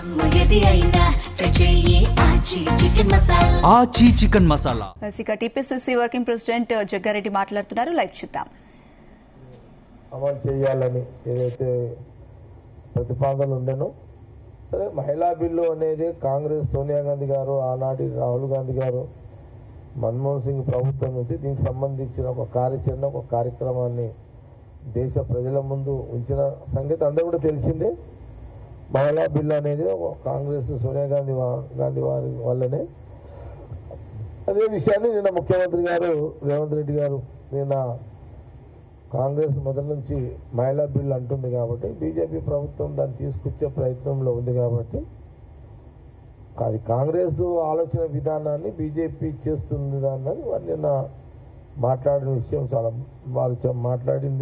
ఆచి chicken masala. TPCC working president Jaggareddy మాట్లాడుతున్నారు. Live చూద్దాం. అమలు చేయాలని ఏదైతే ప్రతిపాదనలు ఉండేనో సరే, మహిళా బిల్లు అనేది కాంగ్రెస్ సోనియా గాంధీ గారు, ఆనాటి రాహుల్ గాంధీ గారు, మన్మోహన్ సింగ్ ప్రభుత్వం నుంచి దీనికి సంబంధించిన ఒక కార్యాచరణ, ఒక కార్యక్రమాన్ని దేశ ప్రజల ముందు ఉంచిన సంగతి అందరూ కూడా తెలిసిందే. మహిళా బిల్లు అనేది కాంగ్రెస్ సోనియా గాంధీ వారి వల్లనే. అదే విషయాన్ని నిన్న ముఖ్యమంత్రి గారు రేవంత్ రెడ్డి గారు నిన్న కాంగ్రెస్ మొదటి నుంచి మహిళా బిల్లు అంటుంది కాబట్టి బీజేపీ ప్రభుత్వం దాన్ని తీసుకొచ్చే ప్రయత్నంలో ఉంది కాబట్టి అది కాంగ్రెస్ ఆలోచన విధానాన్ని బీజేపీ చేస్తుంది దాన్ని వారు నిన్న మాట్లాడిన విషయం చాలా వారు మాట్లాడడం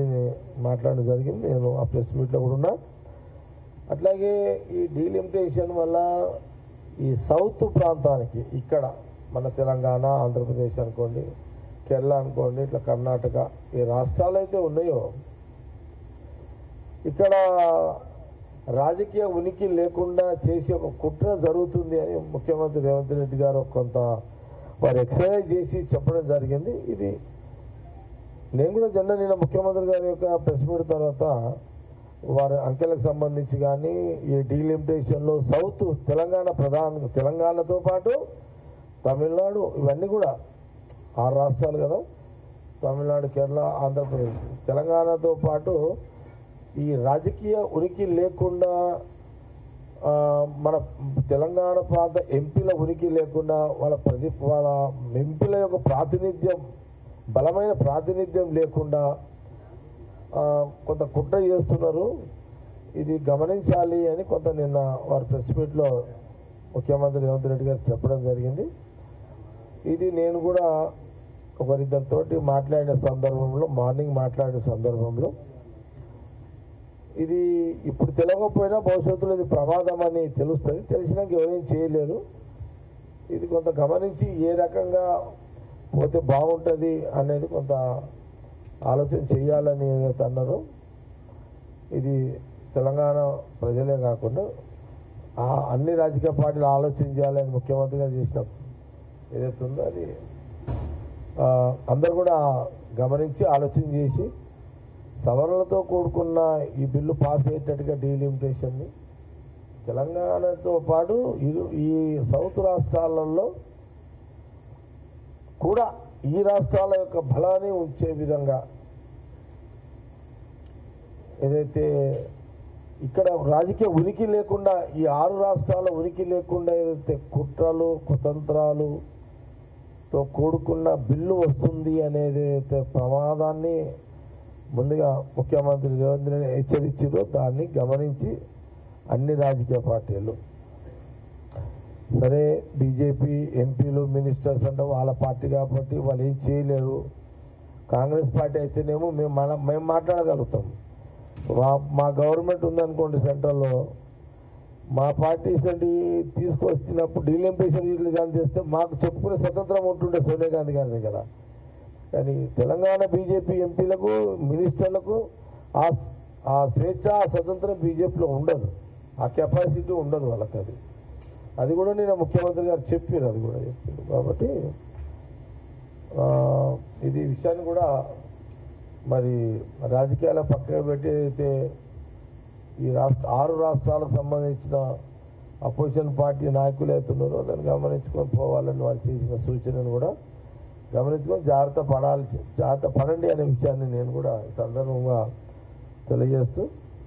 జరిగింది. నేను ఆ ప్రెస్ మీట్లో కూడా ఉన్నా. అట్లాగే ఈ డీలిమిటేషన్ వల్ల ఈ సౌత్ ప్రాంతానికి ఇక్కడ మన తెలంగాణ, ఆంధ్రప్రదేశ్ అనుకోండి, కేరళ అనుకోండి, ఇట్లా కర్ణాటక, ఈ రాష్ట్రాలు అయితే ఉన్నాయో ఇక్కడ రాజకీయ ఉనికి లేకుండా చేసే ఒక కుట్ర జరుగుతుంది అని ముఖ్యమంత్రి రేవంత్ రెడ్డి గారు కొంత వారు ఎక్సర్సైజ్ చేసి చెప్పడం జరిగింది. ఇది నేను కూడా నిన్న ముఖ్యమంత్రి గారి యొక్క ప్రెస్ మీట్ తర్వాత వారి అంకెలకు సంబంధించి కానీ ఈ డీలిమిటేషన్లో సౌత్ తెలంగాణతో పాటు తమిళనాడు ఇవన్నీ కూడా 6 రాష్ట్రాలు కదా, తమిళనాడు, కేరళ, ఆంధ్రప్రదేశ్, తెలంగాణతో పాటు ఈ రాజకీయ ఉనికి లేకుండా మన తెలంగాణ ప్రాంత ఎంపీల ఉనికి లేకుండా వాళ్ళ ఎంపీల యొక్క ప్రాతినిధ్యం, బలమైన ప్రాతినిధ్యం లేకుండా కొంత కుట్ర చేస్తున్నారు. ఇది గమనించాలి అని కొంత నిన్న వారి ప్రెస్ మీట్లో ముఖ్యమంత్రి రేవంత్ రెడ్డి గారు చెప్పడం జరిగింది. ఇది నేను కూడా ఒకరిద్దరితోటి మాట్లాడిన సందర్భంలో, మార్నింగ్ మాట్లాడిన సందర్భంలో ఇది ఇప్పుడు తెలియకపోయినా భవిష్యత్తులో ఇది ప్రమాదం అని తెలుస్తుంది. తెలిసినాక ఎవరేం చేయలేరు. ఇది కొంత గమనించి ఏ రకంగా పోతే బాగుంటుంది అనేది కొంత ఆలోచన చేయాలని ఏదైతే అన్నారో, ఇది తెలంగాణ ప్రజలే కాకుండా అన్ని రాజకీయ పార్టీలు ఆలోచన చేయాలని ముఖ్యమంత్రి గారు చేసిన ఏదైతే ఉందో అది అందరు కూడా గమనించి ఆలోచన చేసి సవరణలతో కూడుకున్న ఈ బిల్లు పాస్ అయ్యేటట్టుగా డీలిమిటేషన్ని తెలంగాణతో పాటు ఈ సౌత్ రాష్ట్రాలలో కూడా ఈ రాష్ట్రాల యొక్క బలాన్ని ఉంచే విధంగా ఏదైతే ఇక్కడ రాజకీయ ఉనికి లేకుండా ఈ 6 రాష్ట్రాల ఉనికి లేకుండా ఏదైతే కుట్రలు, కుతంత్రాలుతో కూడుకున్న బిల్లు వస్తుంది అనేది అయితే ప్రమాదాన్ని ముందుగా ముఖ్యమంత్రి రేవంత్ రెడ్డి హెచ్చరించారో దాన్ని గమనించి అన్ని రాజకీయ పార్టీలు సరే, బీజేపీ ఎంపీలు, మినిస్టర్స్ అంటే వాళ్ళ పార్టీ కాబట్టి వాళ్ళు ఏం చేయలేరు. కాంగ్రెస్ పార్టీ అయితేనేమో మేము మాట్లాడగలుగుతాం. మా గవర్నమెంట్ ఉందనుకోండి సెంట్రల్లో, మా పార్టీస్ అంటే తీసుకొచ్చినప్పుడు డీలిమిటేషన్ కానీ చేస్తే మాకు చెప్పుకునే స్వతంత్రం ఉంటుండే సోనియా గాంధీ గారి దగ్గర. కానీ తెలంగాణ బీజేపీ ఎంపీలకు, మినిస్టర్లకు ఆ స్వేచ్ఛ, ఆ స్వతంత్రం బీజేపీలో ఉండదు. ఆ కెపాసిటీ ఉండదు వాళ్ళకి. అది కూడా నేను ముఖ్యమంత్రి గారు చెప్పారు, అది కూడా చెప్పారు. కాబట్టి ఇది విషయాన్ని కూడా మరి రాజకీయాల పక్కన పెట్టి అయితే ఈ 6 రాష్ట్రాలకు సంబంధించిన అపోజిషన్ పార్టీ నాయకులు అవుతున్నారో దాన్ని గమనించుకొని పోవాలని వారు చేసిన సూచనను కూడా గమనించుకొని జాగ్రత్త పడండి అనే విషయాన్ని నేను కూడా ఈ సందర్భంగా తెలియజేస్తూ